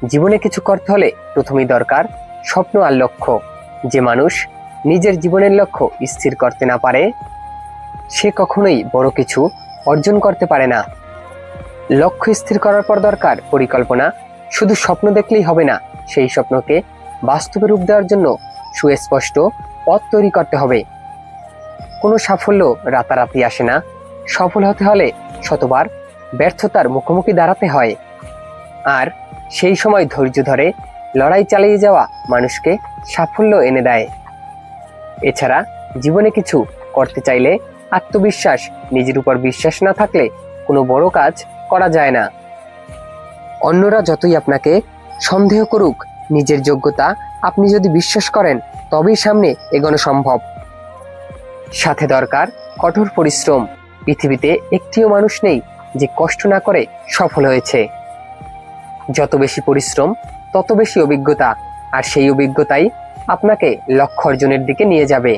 জীবনে কিছু করতে হলে প্রথমেই দরকার স্বপ্ন আর লক্ষ্য। যে মানুষ নিজের জীবনের লক্ষ্য স্থির করতে না পারে সে কখনোই বড় কিছু অর্জন করতে পারে না। লক্ষ্য স্থির করার পর দরকার পরিকল্পনা। শুধু স্বপ্ন দেখলেই হবে না, সেই স্বপ্নকে বাস্তবে রূপ দেওয়ার জন্য সুস্পষ্ট পথ তৈরি করতে হবে। কোনো সাফল্য রাতারাতি আসে না। সফল হতে হলে শতবার ব্যর্থতার মুখোমুখি দাঁড়াতে হয়। আর সেই সময় ধৈর্য ধরে লড়াই চালিয়ে যাওয়া মানুষকে সাফল্য এনে দেয়। এছাড়া জীবনে কিছু করতে চাইলে আত্মবিশ্বাস, নিজের উপর বিশ্বাস না থাকলে কোনো বড় কাজ করা যায় না। অন্যরা যতই আপনাকে সন্দেহ করুক, নিজের যোগ্যতা আপনি যদি বিশ্বাস করেন তবেই সামনে এগোনো সম্ভব। সাথে দরকার কঠোর পরিশ্রম। পৃথিবীতে একটিও মানুষ নেই যে কষ্ট না করে সফল হয়েছে। যত বেশি পরিশ্রম তত বেশি অভিজ্ঞতা, আর সেই অভিজ্ঞতাই আপনাকে লক্ষ্য অর্জনের দিকে নিয়ে যাবে।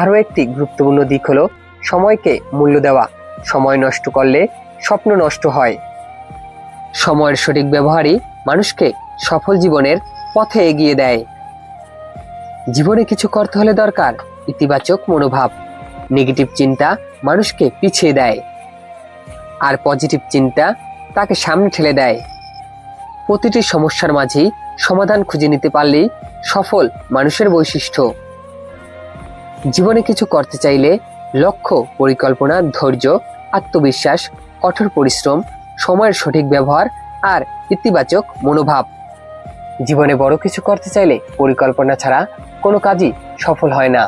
আরও একটি গুরুত্বপূর্ণ দিক হলো সময়কে মূল্য দেওয়া। সময় নষ্ট করলে স্বপ্ন নষ্ট হয়। সময়ের সঠিক ব্যবহারই মানুষকে সফল জীবনের পথে এগিয়ে দেয়। জীবনে কিছু করতে হলে দরকার ইতিবাচক মনোভাব। নেগেটিভ চিন্তা মানুষকে পিছিয়ে দেয়, আর পজিটিভ চিন্তা তাকে সামনে ঠেলে দেয়। প্রতিটি সমস্যার মাঝেই সমাধান খুঁজে নিতে পারলেই সফল মানুষের বৈশিষ্ট্য। জীবনে কিছু করতে চাইলে লক্ষ্য, পরিকল্পনা, ধৈর্য, আত্মবিশ্বাস, কঠোর পরিশ্রম, সময়ের সঠিক ব্যবহার আর ইতিবাচক মনোভাব। জীবনে বড় কিছু করতে চাইলে পরিকল্পনা ছাড়া কোনো কাজই সফল হয় না।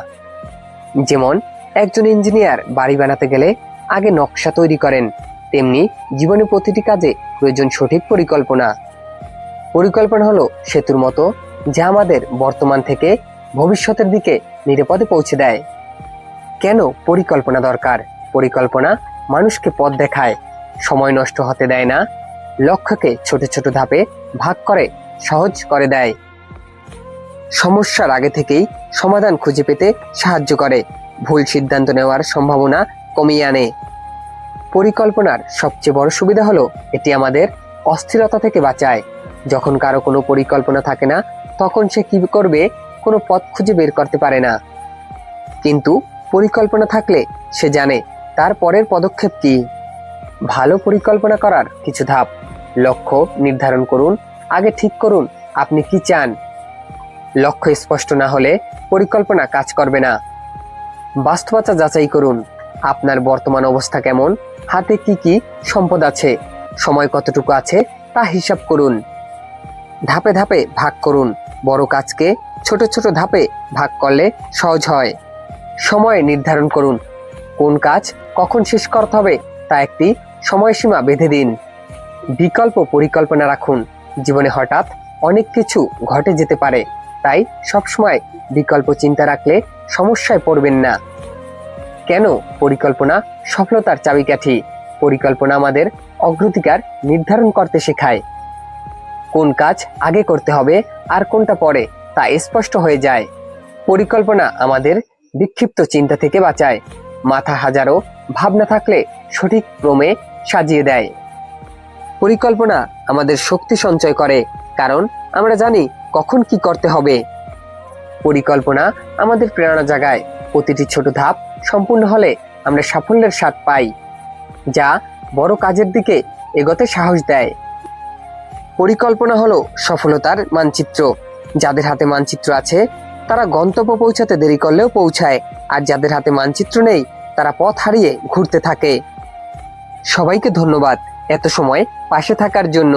যেমন একজন ইঞ্জিনিয়ার বাড়ি বানাতে গেলে আগে নকশা তৈরি করেন, তেমনি জীবনে প্রতিটি কাজে প্রয়োজন সঠিক পরিকল্পনা। পরিকল্পনা হলো সেতুর মতো, যা আমাদের বর্তমান থেকে ভবিষ্যতের দিকে নিরাপদে পৌঁছে দেয়। কেন পরিকল্পনা দরকার? পরিকল্পনা মানুষকে পথ দেখায়, সময় নষ্ট হতে দেয় না, লক্ষ্যকে ছোট ছোট ধাপে ভাগ করে সহজ করে দেয়, সমস্যার আগে থেকেই সমাধান খুঁজে পেতে সাহায্য করে, ভুল সিদ্ধান্ত নেওয়ার সম্ভাবনা কমিয়ে আনে। পরিকল্পনার সবচেয়ে বড় সুবিধা হলো এটি আমাদের অস্থিরতা থেকে বাঁচায়। যখন কারো কোনো পরিকল্পনা থাকে না, তখন সে কি করবে কোনো পথ খুঁজে বের করতে পারে না। কিন্তু পরিকল্পনা থাকলে সে জানে তার পরের পদক্ষেপ কি। ভালো পরিকল্পনা করার কিছু ধাপ: লক্ষ্য নির্ধারণ করুন। আগে ঠিক করুন আপনি কি চান। লক্ষ্য স্পষ্ট না হলে পরিকল্পনা কাজ করবে না। বাস্তবতা যাচাই করুন। আপনার বর্তমান অবস্থা কেমন, হাতে কি কি সম্পদ আছে, সময় কতটুকু আছে তা হিসাব করুন। ধাপে ধাপে ভাগ করুন। বড় কাজকে ছোট ছোট ধাপে ভাগ করলে সহজ হয়। সময় নির্ধারণ করুন। কোন কাজ কখন শেষ করতে হবে তা একটি সময়সীমা বেঁধে দিন। বিকল্প পরিকল্পনা রাখুন। জীবনে হঠাৎ অনেক কিছু ঘটে যেতে পারে, তাই সবসময় বিকল্প চিন্তা রাখলে সমস্যায় পড়বেন না। কেন পরিকল্পনা সফলতার চাবিকাঠি? পরিকল্পনা আমাদের অগ্রাধিকার নির্ধারণ করতে শেখায়। কোন কাজ আগে করতে হবে আর কোনটা পরে তা স্পষ্ট হয়ে যায়। পরিকল্পনা আমাদের বিক্ষিপ্ত চিন্তা থেকে বাঁচায়। মাথা হাজারো ভাবনা থাকলে সঠিক ক্রমে সাজিয়ে দেয়। পরিকল্পনা আমাদের শক্তি সঞ্চয় করে, কারণ আমরা জানি কখন কি করতে হবে। পরিকল্পনা আমাদের প্রেরণা জাগায়। প্রতিটি ছোট ধাপ সম্পূর্ণ হলে আমরা সাফল্যের স্বাদ পাই, যা বড় কাজের দিকে এগোতে সাহস দেয়। পরিকল্পনা হলো সফলতার মানচিত্র। যাদের হাতে মানচিত্র আছে তারা গন্তব্য পৌঁছাতে দেরি করলেও পৌঁছায়, আর যাদের হাতে মানচিত্র নেই তারা পথ হারিয়ে ঘুরতে থাকে। সবাইকে ধন্যবাদ এত সময় পাশে থাকার জন্য।